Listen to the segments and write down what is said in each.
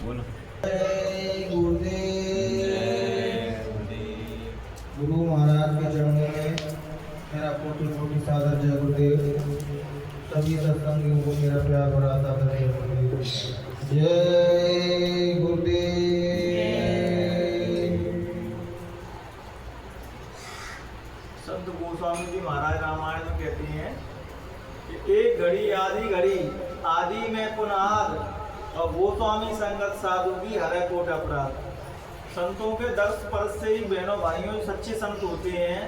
बोलो। जय गुरुदेव। गुरु महाराज के चरणों में मेरा कोटि कोटि सादर जय गुरुदेव। सभी सत्संगियों को मेरा प्यार भरा सादर जय गुरुदेव। जय गुरुदेव। संत गोस्वामी जी महाराज रामायण में कहते हैं कि एक घड़ी आदि में पुनाद और गोस्वामी संगत साधु की हरे कोट अपराध। संतों के दर्श स्पर्श से ही बहनों भाइयों सच्चे संत होते हैं,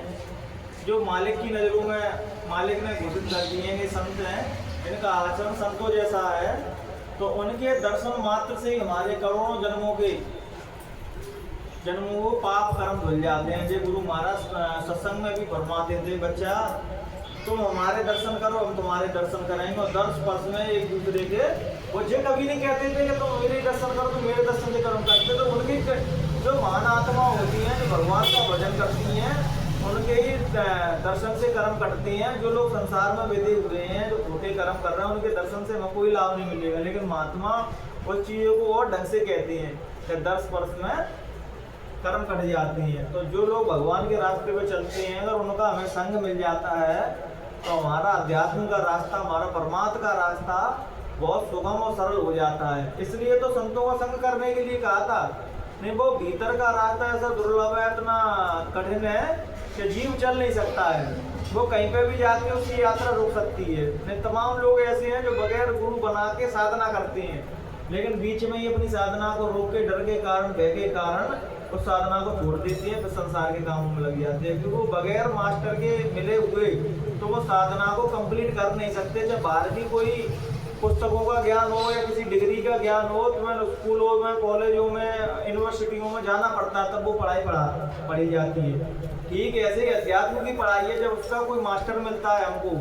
जो मालिक की नज़रों में मालिक ने घोषित कर दिए हैं ये संत हैं, इनका आचरण संतों जैसा है। तो उनके दर्शन मात्र से ही हमारे करोड़ों जन्मों को पाप कर्म धुल जाते हैं। जो गुरु महाराज सत्संग में भी फरमाते थे, बच्चा तुम हमारे दर्शन करो, हम तुम्हारे दर्शन करेंगे। और दर्श स्पर्श में एक दूसरे के वो जो कभी नहीं कहते थे कि तुम मेरे दर्शन करो तो मेरे दर्शन से कर्म करते। तो उनकी जो महान आत्मा होती हैं, जो भगवान का भजन करती हैं, उनके ही दर्शन से कर्म करती हैं। जो लोग संसार में विधि हुए हैं, जो खोटे कर्म कर रहे हैं, उनके दर्शन से हमें कोई लाभ नहीं मिलेगा। लेकिन महात्मा उस चीज़ों को और ढंग से कहती हैं कि दर्श स्पर्श में कर्म कट जाते हैं। तो जो लोग भगवान के रास्ते पे चलते हैं, अगर उनका हमें संग मिल जाता है तो हमारा अध्यात्म का रास्ता, हमारा परमात्मा का रास्ता बहुत सुगम और सरल हो जाता है। इसलिए तो संतों का संग करने के लिए कहा था। नहीं, वो भीतर का रास्ता ऐसा दुर्लभ है, इतना कठिन है कि जीव चल नहीं सकता है। वो कहीं पे भी जाके उसकी यात्रा रुक सकती है। नहीं, तमाम लोग ऐसे हैं जो बगैर गुरु बना के साधना करते हैं, लेकिन बीच में ही अपनी साधना को रोक के, डर के कारण, भय के कारण उस साधना को छोड़ देती है, फिर संसार के कामों में लग जाते हैं। क्योंकि वो बगैर मास्टर के मिले हुए तो वो साधना को कंप्लीट कर नहीं सकते। जब बाहर की कोई पुस्तकों का ज्ञान हो या किसी डिग्री का ज्ञान हो, तो मैं स्कूलों में, कॉलेजों में, यूनिवर्सिटियों में जाना पड़ता है, तब वो पढ़ी जाती है। ठीक ऐसे ही अध्यात्म की पढ़ाई है, जब उसका कोई मास्टर मिलता है हमको,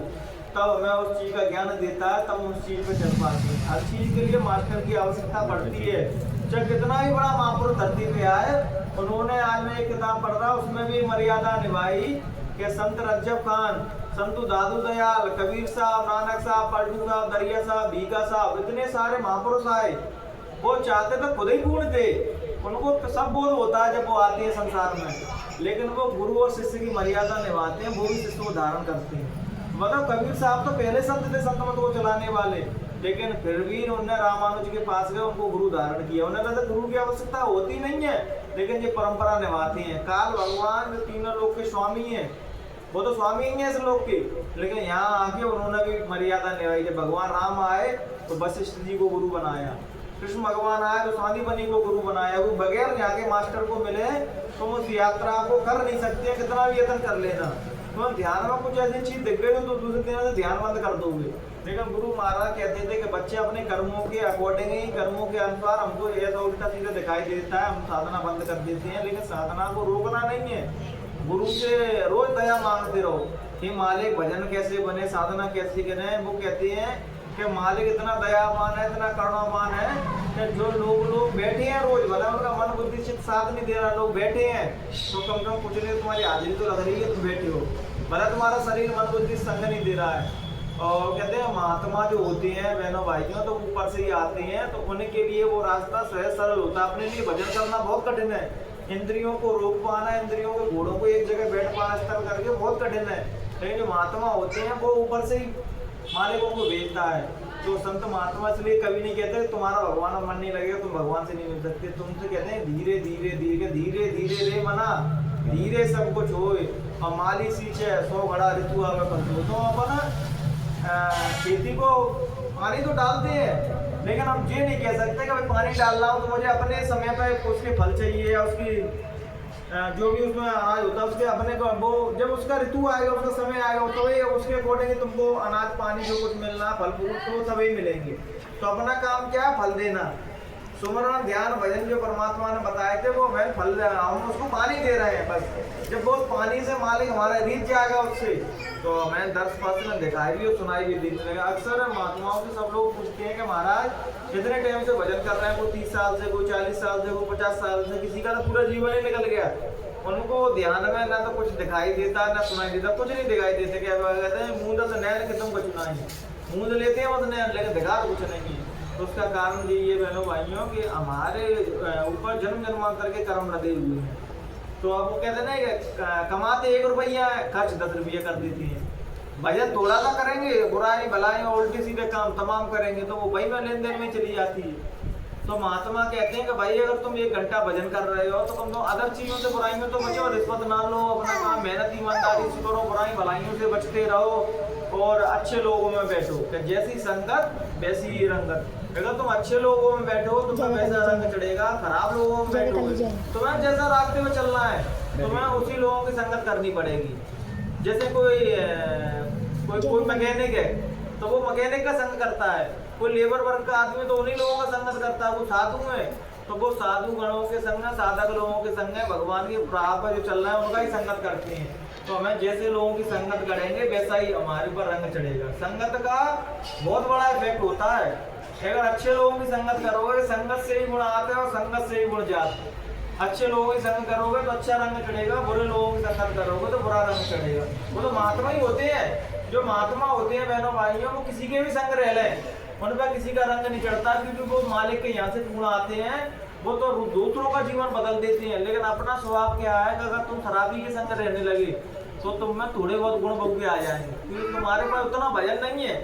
तब हमें उस चीज़ का ज्ञान देता है, तब उस चीज़ पे चल पाते हैं। हर चीज़ के लिए मास्टर की आवश्यकता पड़ती है। चाहे कितना ही बड़ा महापुरुष धरती पे आए, उन्होंने, आज मैं एक किताब पढ़ रहा, उसमें भी मर्यादा निभाई कि संत रज्जब खान, संतु दादू दयाल, कबीर साहब, नानक साहब, पलटू साहब, दरिया साहब, भीका साहब, इतने सारे महापुरुष आए। वो चाहते तो खुद ही पूर्ण थे, उनको सब बोध होता है जब वो आते हैं संसार में, लेकिन वो गुरु और शिष्य की मर्यादा निभाते हैं, वो भी शिष्य को धारण करते हैं। मतलब कबीर साहब तो पहले संत थे, संत मत को चलाने वाले, लेकिन फिर भी उन्होंने रामानुज के पास गए, उनको गुरु धारण किया। उन्हें तो गुरु की आवश्यकता होती नहीं है, लेकिन ये परंपरा निभाती हैं। काल भगवान जो तीनों लोक के स्वामी हैं, वो तो स्वामी ही है इस लोक के, लेकिन यहाँ आके उन्होंने भी मर्यादा निभाई। जब भगवान राम आए तो वशिष्ठ जी को गुरु बनाया, कृष्ण भगवान आए तो सांदीपनि को गुरु बनाया। वो बगैर यहाँ के मास्टर को मिले तुम उस यात्रा को कर नहीं सकते, कितना भी यत्न कर लेना। तो ध्यान में कुछ ऐसी चीज दिख गई तो दूसरे दिन से ध्यान बंद कर दोगे। लेकिन गुरु महाराज कहते थे कि बच्चे अपने कर्मों के अकॉर्डिंग ही, कर्मों के अनुसार, हमको ऐसा उल्टा सीधा दिखाई देता है, हम साधना बंद कर देते हैं। लेकिन साधना को रोकना नहीं है, गुरु से रोज दया मांगते रहो कि मालिक भजन कैसे बने, साधना कैसे करें। वो कहते हैं कि मालिक इतना दयावान है, इतना करुणावान है कि जो लोग बैठे हैं रोज, भला उनका मन बुद्धि चित्त साथ नहीं दे रहा, लोग बैठे हैं तो कम से कम कुछ नहीं, तुम्हारी हाजिरी तो लग रही है, तुम बैठे हो, भला तुम्हारा शरीर मन बुद्धि संग नहीं दे रहा है। और कहते हैं महात्मा जो होते हैं बहनों भाइयों, तो ऊपर से ही आते हैं, तो उनके लिए वो रास्ता सहज सरल होता है। अपने लिए भजन करना बहुत कठिन है, इंद्रियों को रोक पाना, इंद्रियों के घोड़ों को एक जगह बैठ पाना, स्थल करके बहुत कठिन है। लेकिन जो महात्मा होते हैं वो ऊपर से ही मालिकों को भेजता है। तो संत महात्मा इसलिए कभी नहीं कहते तुम्हारा भगवान में मन नहीं लगेगा, तुम भगवान से नहीं मिल सकते। तुमसे कहते हैं धीरे धीरे धीरे धीरे धीरे रे मना, धीरे सब कुछ होए और माली सींचे 100 घड़ा ऋतु आवे पंचो। तो अपन खेती को पानी तो डालते हैं, लेकिन हम ये नहीं कह सकते कि भाई पानी डाल रहा हूँ तो मुझे अपने समय पे उसके फल चाहिए, या उसकी जो भी उसमें अनाज होता है उसके अपने को, वो जब उसका ऋतु आएगा, उसका समय आएगा, तो वही उसके अकॉर्डिंग तुमको अनाज पानी जो कुछ मिलना, फल फ्रूट तो तभी मिलेंगे। तो अपना काम क्या है, फल देना। सुमरण ध्यान भजन जो परमात्मा ने बताए थे वो हमें फल, हम उसको पानी दे रहे हैं बस। जब वो पानी से मालिक हमारा रीत जाएगा उससे, तो हमें दर्श पत्र में दिखाई भी और सुनाई भी देने लगेगा। अक्सर महात्माओं से सब लोग पूछते हैं कि महाराज कितने टाइम से भजन कर रहे हैं, कोई 30 साल से, कोई 40 साल से, कोई 50 साल से, किसी का तो पूरा जीवन ही निकल गया। उनको ध्यान में ना तो कुछ दिखाई देता, ना सुनाई देता, कुछ नहीं दिखाई देते। क्या कहते हैं, मूंद से नैन के तुम कुछ नहीं मूंद लेते हैं बस नैन, लेकिन दिखा तो कुछ नहीं है। तो उसका कारण ये बहनों भाइयों कि हमारे ऊपर जन्म जन्मांतर के कर्म लगे हुए हैं। तो अब वो कहते हैं ना कि कमाते 1 रुपया है, खर्च 10 रुपये कर देती हैं। भजन थोड़ा सा करेंगे, बुराई भलाई और उल्टे सीधे काम तमाम करेंगे तो वो वही में लेन देन में चली जाती है। तो महात्मा कहते हैं कि भाई अगर तुम 1 घंटा भजन कर रहे हो तो कम से कम अदर चीजों से बुराई में तो बचो, रिश्वत ना लो, अपना काम मेहनत ईमानदारी से करो, बुराई भलाइयों से बचते रहो और अच्छे लोगों में बैठो। कि जैसी संगत वैसी ही रंगत। अगर तुम अच्छे लोगों में बैठो तो तुम्हें वैसा रंग चढ़ेगा, खराब लोगों में बैठोगे तुम्हें जैसा रास्ते में चलना है तुम्हें उसी लोगों की संगत करनी पड़ेगी। जैसे कोई मैकेनिक है तो वो मैकेनिक का संग करता है, कोई लेबर वर्ग का आदमी तो उन्हीं लोगों का संगत करता है। वो साधु है तो वो साधु गणों के संग है, साधक लोगों के संग है, भगवान की राह पर जो चल रहा है उनका ही संगत करते हैं। तो हमें जैसे लोगों की संगत करेंगे वैसा ही हमारे ऊपर रंग चढ़ेगा। संगत का बहुत बड़ा इफेक्ट होता है। अगर अच्छे लोगों की संगत करोगे संगत से ही गुण आते हैं और संगत से ही गुण जाते। अच्छे लोगों की संगत करोगे तो अच्छा रंग चढ़ेगा, बुरे लोगों की संगत करोगे तो बुरा रंग चढ़ेगा। वो तो महात्मा ही होते हैं। जो महात्मा होते हैं बहनों भाइयों, वो किसी के भी संग रह लें उन पर किसी का रंग नहीं चढ़ता, क्योंकि वो मालिक के यहाँ से गुण आते हैं। वो तो दूसरों का जीवन बदल देते हैं। लेकिन अपना स्वभाव क्या है कि अगर तुम खराबी के संग रहने लगे तो तुम में थोड़े बहुत गुण बहु के आ जाएंगे, क्योंकि तुम्हारे पास उतना भजन नहीं है।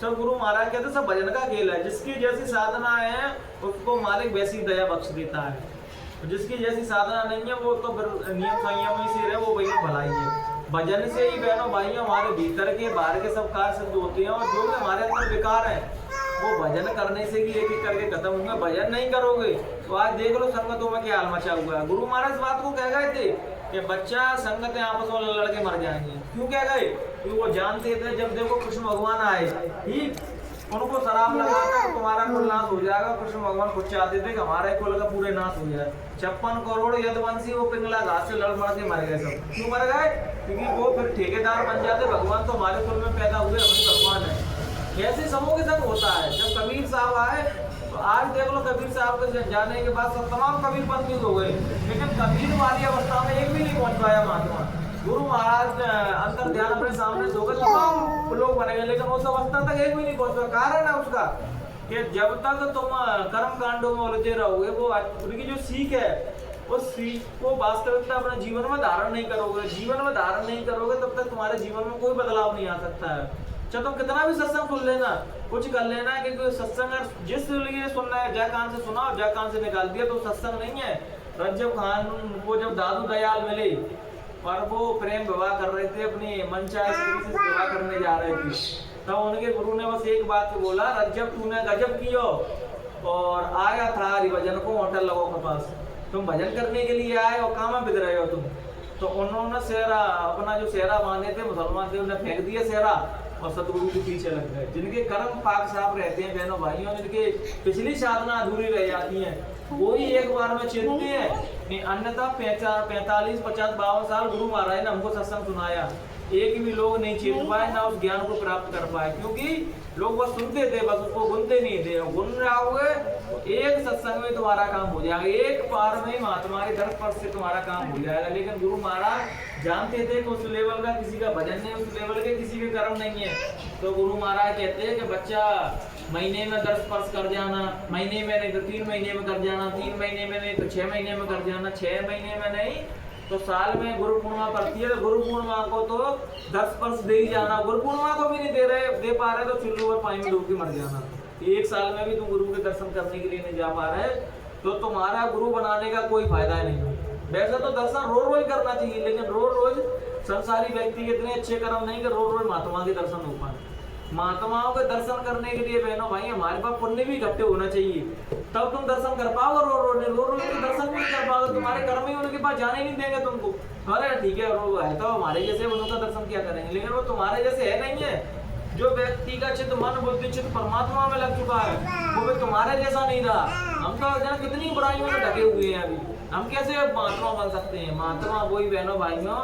सब गुरु महाराज कहते सब भजन का खेल है। जिसकी जैसी साधना है उसको मालिक वैसी दया बख्श देता है, जिसकी जैसी साधना नहीं है वो तो फिर नियम संयम ही से रहे, वो वही भलाई है। भजन से ही बहनों भाइयों हमारे भीतर के बाहर के सब कार्य सिद्ध होते हैं, और जो भी हमारे अंदर विकार है वो भजन करने से ही एक एक करके खत्म होंगे। भजन नहीं करोगे तो आज देख लो संगतों में क्या हाल मचा हुआ है। गुरु महाराज इस बात को कह गए थे कि बच्चा संगत आपस में लड़के मर जाएंगे। क्यों कह गए? क्योंकि वो जानते थे जब देखो कृष्ण भगवान आए ठीक उनको शराब लगाकर तुम्हारा कुल नाश हो जाएगा। कृष्ण भगवान खुद चाहते थे कि हमारे कुल का पूरे नाश हो जाए। 56 करोड़ यदुवंशी वो पिंगला घास से लड़ मर के मर गए सब। क्यों मर गए? क्योंकि वो फिर ठेकेदार बन जाते। भगवान तो हमारे कुल में पैदा हुए, हमारे भगवान है। ऐसे समूह के संग होता है। जब कबीर साहब आए तो आज देख लो कबीर साहब के जाने के बाद सब तमाम कबीर पंथी हो गए, लेकिन कबीर वाली अवस्था में एक भी नहीं पहुंच पाया महात्मा। गुरु महाराज अंतर ध्यान अपने सामने सो गए, तमाम लोग बने गए, लेकिन उस अवस्था तक एक भी नहीं पहुंच पाया। कारण है उसका कि जब तक तुम कर्म कांडों में उलझे रहोगे, वो उनकी जो सीख है उस सीख को वास्तविकता अपने जीवन में धारण नहीं करोगे, जीवन में धारण नहीं करोगे तब तक तुम्हारे जीवन में कोई बदलाव नहीं आ सकता है। चाहे तुम कितना भी सत्संग सुन लेना, कुछ कर लेना, क्योंकि सत्संग जिस लिए सुनना है जा कान से सुना और जा कान से निकाल दिया तो सत्संग नहीं है। रज्जब खान को जब दादू दयाल मिले और वो प्रेम विवाह कर रहे थे, अपनी मनचाहे स्त्री से विवाह करने जा रहे थे, तो उनके गुरु ने बस एक बात बोला, रज्जब तूने गजब कियो और आया था हरिभजन को होटल लोगों के पास। तुम भजन करने के लिए आए और कहाँ में बिद रहे हो तुम? तो उन्होंने सेहरा अपना जो सेहरा बांधे थे मुसलमान थे उन्हें फेंक दिया सेहरा और सतगुरु के पीछे लग गए। जिनके कर्म पाक साफ रहते हैं बहनों भाइयों, जिनके पिछली साधना अधूरी रह जाती है वो ही एक बार में चेतते हैं। अन्यथा 45, 50, 52 साल गुरु महाराज ने हमको सत्संग सुनाया, एक भी लोग नहीं चेत पाए ना उस ज्ञान को प्राप्त कर पाए, क्योंकि लोग बस सुनते थे, बस उसको गुनते नहीं थे। गुन रहोगे एक सत्संग में तुम्हारा काम हो जाएगा, एक बार में महात्मा के दर पर से तुम्हारा काम हो जाएगा। लेकिन गुरु महाराज जानते थे कि उस लेवल का किसी का भजन नहीं, उस लेवल के किसी के कर्म नहीं है। तो गुरु महाराज कहते हैं कि बच्चा महीने में 10 स्पर्श कर जाना, महीने में नहीं तो 3 महीने में कर जाना, 3 महीने में नहीं तो 6 महीने में कर जाना, 6 महीने में नहीं तो साल में गुरु पूर्णिमा पड़ती है तो गुरु पूर्णिमा को तो 10 स्पर्श दे ही जाना। गुरु पूर्णिमा को भी नहीं दे पा रहे तो चुल्लू और पानी में डूब के मर जाना। एक साल में भी तुम गुरु के दर्शन करने के लिए नहीं जा पा रहे तो तुम्हारा गुरु बनाने का कोई फायदा नहीं। वैसे तो दर्शन रोज रोज करना चाहिए, लेकिन रोज रोज संसारी व्यक्ति के इतने अच्छे कर्म नहीं कि रोज रोज महात्मा के दर्शन हो पाए। महात्माओं के दर्शन करने के लिए बहनों भाई हमारे पास पुण्य भी इकट्ठे होना चाहिए, तब तुम दर्शन कर पाओगे। रोज रोज के दर्शन भी कर पाओगे, तुम्हारे कर्म ही उनके पास जाने नहीं देंगे तुमको। अरे ठीक है रोज है तो हमारे जैसे उनका दर्शन क्या करेंगे, लेकिन वो तुम्हारे जैसे है नहीं है। जो व्यक्ति का चित्त मन बुद्धि चित्त परमात्मा में लग चुका है वो भी तुम्हारे जैसा नहीं रहा। हम तो कितनी बुराइयों में ढके हुए हैं, अभी हम कैसे महात्मा बन सकते हैं? महात्मा वही बहनों भाइयों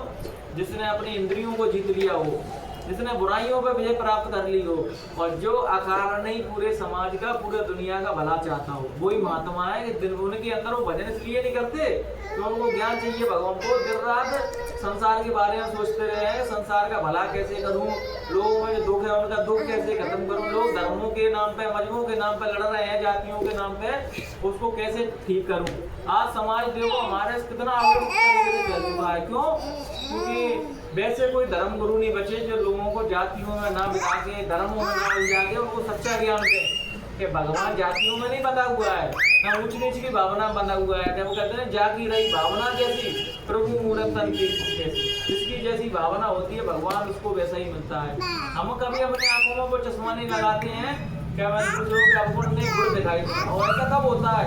जिसने अपनी इंद्रियों को जीत लिया हो, जिसने बुराइयों पर विजय प्राप्त कर ली हो और जो अकारण नहीं पूरे समाज का पूरे दुनिया का भला चाहता हो, वही महात्मा है। कि उनके अंदर वो भजन इसलिए नहीं करते कि उनको ज्ञान चाहिए भगवान को, दिन रात संसार के बारे में सोचते रहे हैं, संसार का भला कैसे करूं, लोगों में जो दुख है उनका दुख कैसे खत्म करूं, लोग धर्मों के नाम पे, मजहबों के नाम पे लड़ रहे हैं, जातियों के नाम पे, उसको कैसे ठीक करूं। आज समाज देखो हमारे कितना फैल चुका है। क्यों? क्योंकि वैसे कोई धर्म गुरु नहीं बचे जो लोगों को जातियों में ना बिता के, धर्मों में ना उलझा के उनको सच्चा ज्ञान दे कि भगवान जातियों में नहीं बंधा हुआ है, ना ऊंच नीच की भावना बंधा हुआ है। वो कहते हैं जाकी रही भावना जैसी प्रभु मूरत तन की जैसी, जिसकी जैसी भावना होती है भगवान उसको वैसा ही मिलता है। हम कभी अपनी आंखों में वो चश्मा नहीं लगाते हैं क्या आपको नहीं गुण दिखाई देता। और ऐसा कब होता है?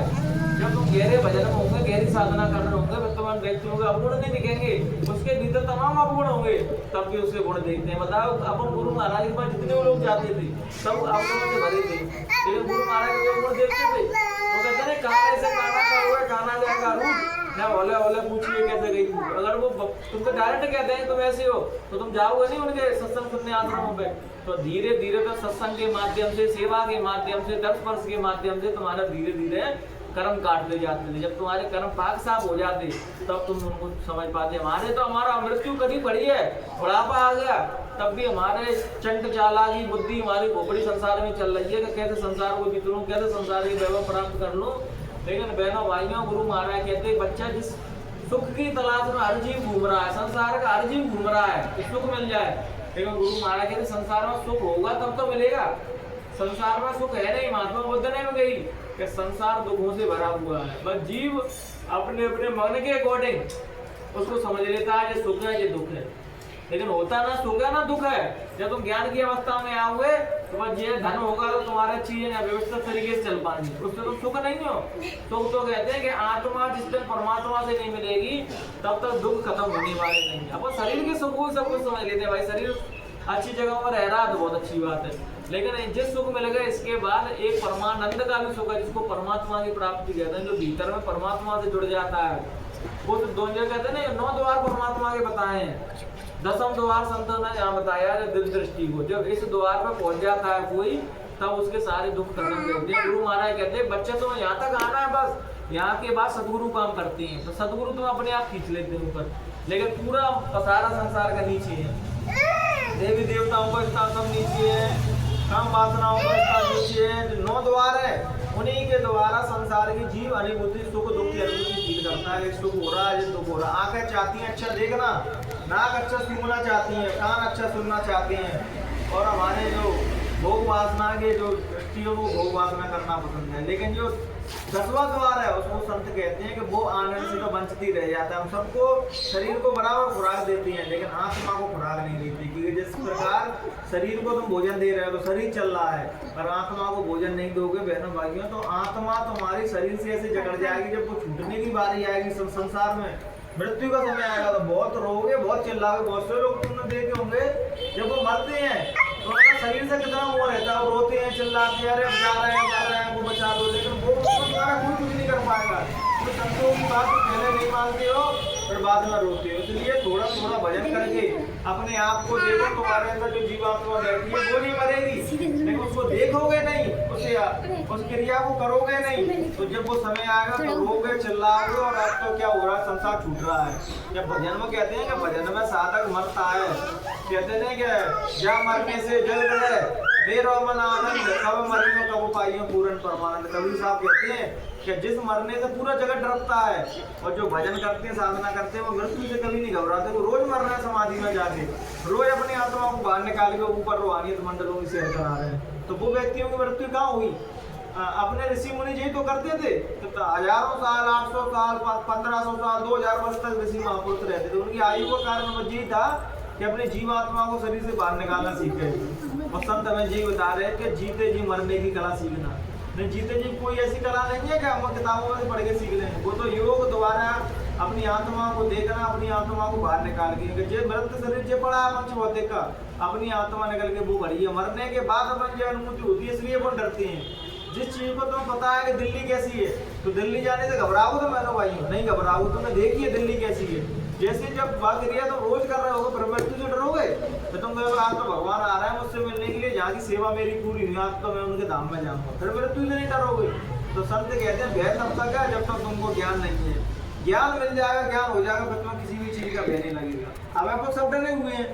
जब तुम गहरे भजन में होंगे, गहरी साधना कर रहे होंगे, वर्तमान व्यक्ति होंगे, अवगुण नहीं दिखेंगे, उसके भीतर तमाम अवगुण होंगे, तब भी उसके गुण देखते हैं। बताओ अपन गुरु महाराज के पास जितने लोग जाते थे सब अवगुणों से भरे थे, लेकिन गुरु महाराज के गुण देखते थे। वो कहते हैं काना से काना का हुआ, काना जाएगा रूप ना, ओले ओले पूछिए कैसे गई। अगर वो तुमको डायरेक्ट कहते हैं तुम ऐसे हो तो तुम जाओगे नहीं उनके सत्संग सुनने आश्रमों पे। तो धीरे धीरे तो सत्संग के माध्यम से, सेवा के माध्यम से, दर्श स्पर्श के माध्यम से तुम्हारा धीरे धीरे कर्म काटते जाते थे। जब तुम्हारे कर्म पाक साफ हो जाते तब तुम उनको समझ पाते। हमारे तो हमारा मृत्यु कभी पड़ी है, बुढ़ापा आ गया, तब भी हमारे चंट चालाकी बुद्धि हमारी खोपड़ी संसार में चल रही है कि कैसे संसार को जीत लूं, कैसे संसार की वैभव प्राप्त कर लूं। लेकिन बहनों भाइयों, गुरु महाराज कहते बच्चा जिस सुख की तलाश में हर जीव घूम रहा है, संसार का हर जीव घूम रहा है कि सुख मिल जाए, लेकिन गुरु महाराज कहते संसार में सुख होगा तब तो मिलेगा। संसार में सुख है नहीं। महात्मा बुद्ध ने भी कही कि संसार दुखों से भरा हुआ है, बस जीव अपने अपने मन के अकॉर्डिंग उसको समझ लेता है ये सुख है ये दुख है, लेकिन होता ना सुख है ना दुख है। जब तुम ज्ञान की अवस्था में आओगे तो बस ये धन होगा तो तुम्हारे चीजें व्यवस्थित तरीके से चल पाएंगी, उससे तुम सुख नहीं हो। तो कहते हैं कि आत्मा जिस दिन परमात्मा से नहीं मिलेगी तब तक दुख खत्म होने वाले नहीं। अब शरीर के सुख को सब कुछ समझ लेते हैं, भाई शरीर अच्छी जगह पर रह रहा है तो बहुत अच्छी बात है, लेकिन जिस सुख मिल गए इसके बाद एक परमानंद का भी सुख है जिसको परमात्मा की प्राप्ति कहते हैं, जो भीतर में परमात्मा से जुड़ जाता है। वो तो दोनों कहते हैं ना 9 द्वार परमात्मा के बताए हैं, 10वां द्वार संतों ने यहाँ बताया दिव्य दृष्टि को। जब इस द्वार पर पहुंच जाता है कोई तब उसके सारे दुख खत्म करते हैं। गुरु महाराज कहते हैं बच्चे तो यहाँ तक आना है, बस यहाँ के बाद सदगुरु काम करते हैं। तो सदगुरु तुम अपने आप खींच लेते हैं ऊपर, लेकिन पूरा सारा संसार का नीचे है। देवी देवताओं का स्थान सब नीचे है, काम वासनाओं का स्थान नीचे है। 9 द्वार है, उन्हीं के द्वारा संसार की जीव अनुभूति सुख दुख की अनुभूति फील करता है। सुख हो रहा है, दुख हो रहा है। आंखें चाहती हैं अच्छा देखना, नाक अच्छा सूंघना चाहती हैं, कान अच्छा सुनना चाहते हैं, और हमारे जो भोग वासना के जो दृष्टियों को भोग वासना करना पसंद है। लेकिन जो 10वां द्वार है उसको संत कहते हैं कि वो आनंद से तो वंचित ही रह जाता है। हम सबको शरीर को बराबर खुराक देती हैं लेकिन आत्मा को खुराक नहीं देती, क्योंकि जिस प्रकार शरीर को तुम भोजन दे रहे हो तो शरीर चल रहा है, पर आत्मा को भोजन नहीं दोगे बहनों भाइयों तो आत्मा तुम्हारी शरीर से ऐसे जकड़ जाएगी। जब वो छूटने की बारी आएगी संसार में, मृत्यु का समय आएगा तो बहुत रोगे, बहुत चिल्लाओगे। बहुत से लोग तुमने देखे होंगे जब वो मरते हैं तो उनका शरीर से कितना मोह रहता है, वो रोते हैं, चिल्लाते हैं, अरे जा रहे हैं, मर रहे हैं, वो बचा दो, लेकिन वो तुम्हारा कोई कुछ नहीं कर पाएगा। तो संतों की बात पहले नहीं मानते हो फिर बाद में रोते हो। इसलिए थोड़ा थोड़ा भजन करके अपने आप को देखो, तुम्हारे अंदर जो जीवात्मा बैठी है वो नहीं मरेगी, लेकिन उसको देखोगे नहीं, उस क्रिया को करोगे नहीं, तो जब वो समय आएगा तो रोगे, चिल्लाओगे और अब तो क्या हो रहा है, संसार छूट रहा है। जब भजन में कहते हैं कि भजन में साधक मरता है, कहते हैं कि जा मरने से जल गए मेरा मन आनंद, कब मरेंगे कब पाइयो पूर्ण परमानंद। कबीर साहब कहते हैं कि जिस मरने से पूरा जगत डरता है, और जो भजन करते हैं, साधना करते हैं, वो मृत्यु से कभी नहीं घबराते। वो रोज मर रहे हैं समाधि में जाके, रोज अपनी आत्मा को बाहर निकाल के ऊपर रूहानियत मंडलों में सैर करा रहे हैं। तो वो व्यक्तियों की मृत्यु कहाँ हुई? अपने ऋषि मुनि जी तो करते थे, तो हजारों साल, 800 साल, 1500 साल, 2000 वर्ष तक ऋषि महापुरुष रहते थे। उनकी आयु का कारण यही था कि अपने जीवात्मा को शरीर से बाहर निकालना सीखे। और संत हमें जी बता रहे हैं कि जीते जी मरने की कला सीखना। नहीं, जीते जी कोई ऐसी कला नहीं है कि हम किताबों में पढ़ के सीख लेंगे, वो तो योग द्वारा अपनी आत्मा को देखना, अपनी आत्मा को बाहर निकाल के, जो मृत शरीर जो पड़ा है पंच भौतिक का, अपनी आत्मा निकल के वो भरी है। मरने के बाद अपन जो अनुभूति होती है, इसलिए अपन डरते हैं। जिस चीज को तुम्हें पता है कि दिल्ली कैसी है, तो दिल्ली जाने से घबराओ तो मैं तो भाई नहीं घबराओ, तुम्हें देखिए दिल्ली कैसी है। जैसे जब बात क्रिया तो रोज कर रहे होगे, फिर मृत्यु से डरोगे तो तुम कहोगे आज तो भगवान आ रहा है मुझसे मिलने के लिए, जहाँ की सेवा मेरी पूरी हुई, आज तो मैं उनके धाम में जाऊंगा, फिर मृत्यु से नहीं डरोगे। तो संत कहते हैं भय तब तक है जब तक तुमको ज्ञान नहीं है। ज्ञान मिल जाएगा, ज्ञान हो जाएगा, फिर तुम्हें किसी भी चीज का भय नहीं लगेगा। अब आपको सब डरे हुए हैं,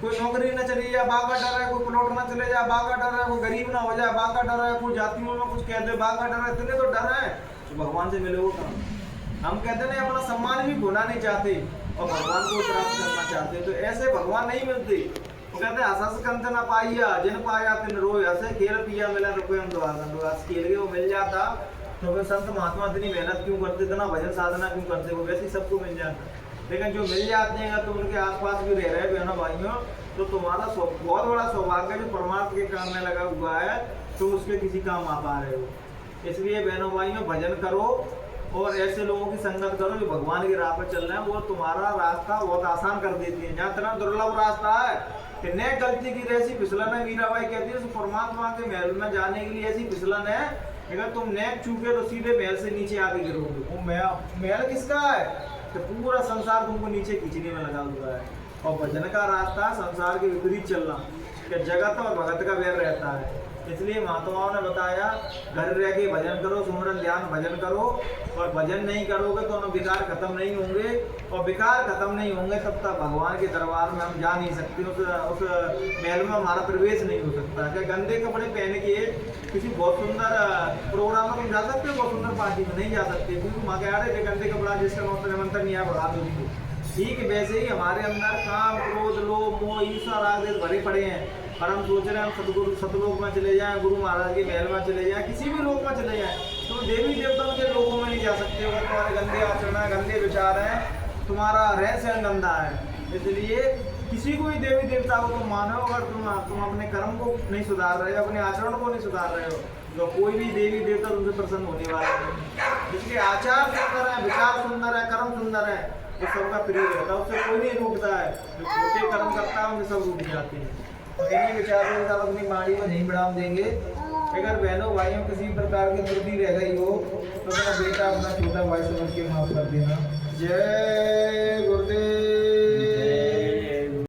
कोई नौकरी न चली जाए बाघ का डर है, कोई प्लॉट ना चले जाए बाघ का डर है, कोई गरीब ना हो जाए बाघ का डर है, कोई जातियों में कुछ कह दे बाघ का डर है, इतने तो डर है। तो भगवान से मिले हो कहाँ? हम कहते हैं अपना सम्मान भी खोना नहीं चाहते और भगवान को प्राप्त करना चाहते, तो ऐसे भगवान नहीं मिलते। वो कहते हैं हस कंत न पाइया जिन पाया तिन रोय, हसे खेल पिया मिला रुपये हम दुआगन, खेल के वो मिल जाता तो फिर संत महात्मा इतनी मेहनत क्यों करते, इतना भजन साधना क्यों करते, वो वैसे ही सबको मिल जाता। लेकिन जो मिल जाते हैं तो उनके आसपास भी रह रहे बहनों भाइयों, तो तुम्हारा बहुत बड़ा सौभाग्य जो परमात्मा के काम में लगा हुआ है, तो उसके किसी काम आ पा रहे हो। इसलिए बहनों भाइयों भजन करो और ऐसे लोगों की संगत करो जो भगवान की राह पर चल रहे हैं, वो तुम्हारा रास्ता बहुत आसान कर देती है। जहाँ इतना दुर्लभ रास्ता है कि नए गलती की ऐसी फिसलन है, मीराबाई कहती है परमात्मा के महल में जाने के लिए ऐसी फिसलन है, अगर तुम नेक चूके तो सीधे महल से नीचे आके गिरोगे। वो महल किसका है? तो पूरा संसार तुमको नीचे खींचने में लगा हुआ है। और भजन का रास्ता संसार के विपरीत चलना, कि जगत और भगत का वैर रहता है। इसलिए महात्माओं ने बताया घर रह के भजन करो, सुमरन ध्यान भजन करो, और भजन नहीं करोगे तो न विकार खत्म नहीं होंगे, और विकार खत्म नहीं होंगे तब तक भगवान के दरबार में हम जा नहीं सकते, उस महल में हमारा प्रवेश नहीं हो सकता। क्या गंदे कपड़े पहन के किसी बहुत सुंदर प्रोग्राम में तुम जा सकते हो, बहुत सुंदर पार्टी में नहीं जा सकते, क्योंकि वहाँ क्या है गंदे कपड़ा जिसका निमंत्रण नहीं है भगा दो उसको। ठीक वैसे ही हमारे अंदर काम क्रोध लोभ मोह ईर्ष्या राग भरे पड़े हैं, और हम सोच रहे हैं हम सतलोक में चले जाएं, गुरु महाराज के महल में चले जाएं, किसी भी लोक में चले जाएं, तो देवी देवताओं के लोकों में नहीं जा सकते। अगर तुम्हारे गंदे आचरण है, गंदे विचार हैं, तुम्हारा रहन सहन गंदा है। इसलिए किसी को भी देवी देवता को तुम मानो, अगर तुम अपने कर्म को नहीं सुधार रहे हो, अपने आचरण को नहीं सुधार रहे हो, तो कोई भी देवी देवता तुमसे प्रसन्न होने वाला नहीं। जिसके आचार सुंदर है, विचार सुंदर है, कर्म सुंदर है, तो सबका प्रिय रहता है, उससे कोई नहीं रूठता है। जो छोटे कर्म करता है उनसे सब रूठ जाते हैं। इन्हीं विचारों के साथ अपनी वाणी को नहीं बढ़ाम देंगे। अगर बहनों भाइयों किसी प्रकार की त्रुटि रह गई हो तो अपना बेटा अपना छोटा भाई समझ के माफ कर देना। जय